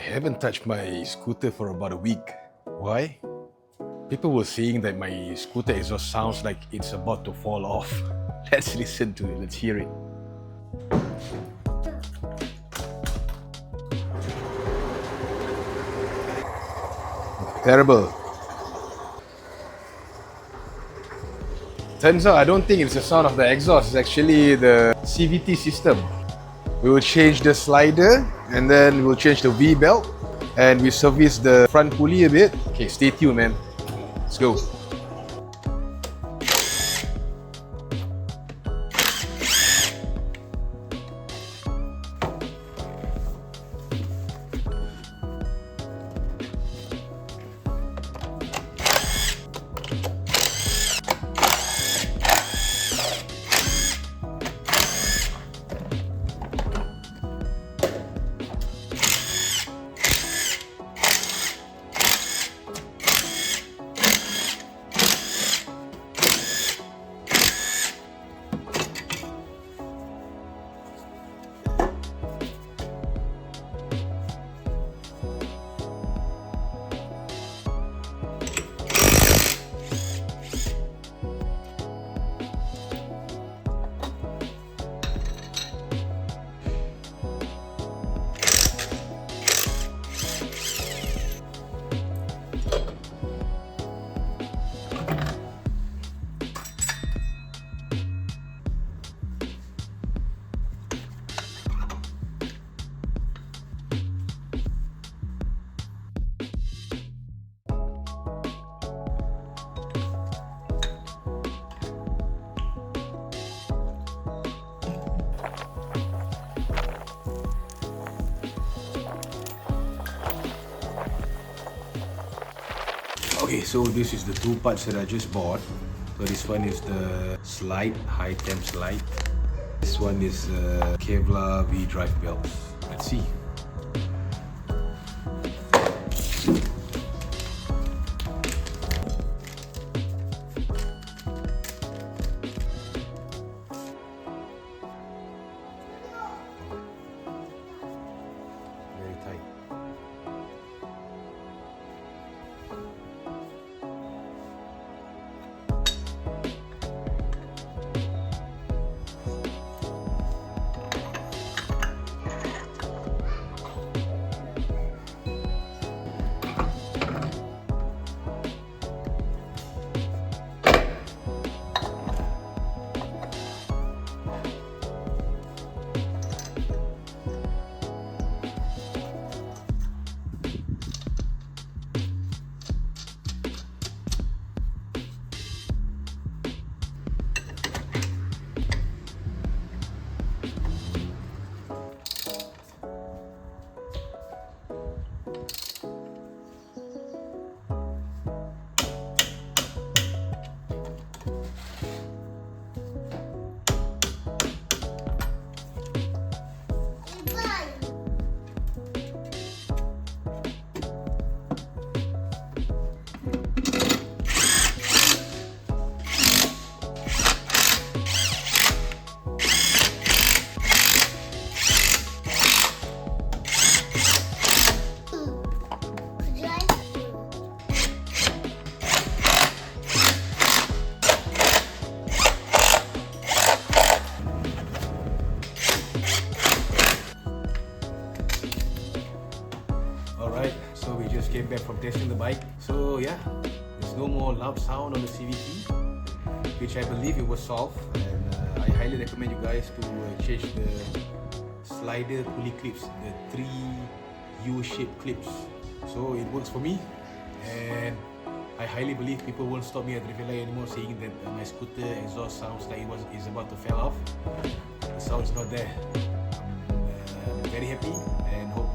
haven't touched my scooter for about a week. Why? People were saying that my scooter exhaust sounds like it's about to fall off. Let's listen to it, let's hear it. Terrible. Turns out I don't think it's the sound of the exhaust, it's actually the CVT system. We will change the slider and then we'll change the V-belt and we service the front pulley a bit. Okay, stay tuned, man. Let's go. Okay, so this is the two parts that I just bought. So this one is the slide, high temp slide. This one is Kevlar V drive belts. Let's see. Very tight. Alright, so we just came back from testing the bike. So yeah, there's no more loud sound on the CVT, which I believe it was solved. And I highly recommend you guys to change the slider pulley clips, the 3 U-shaped clips. So it works for me, and I highly believe people won't stop me at the traffic light anymore saying that my scooter exhaust sounds like is about to fall off. The sound's not there. I'm very happy and hope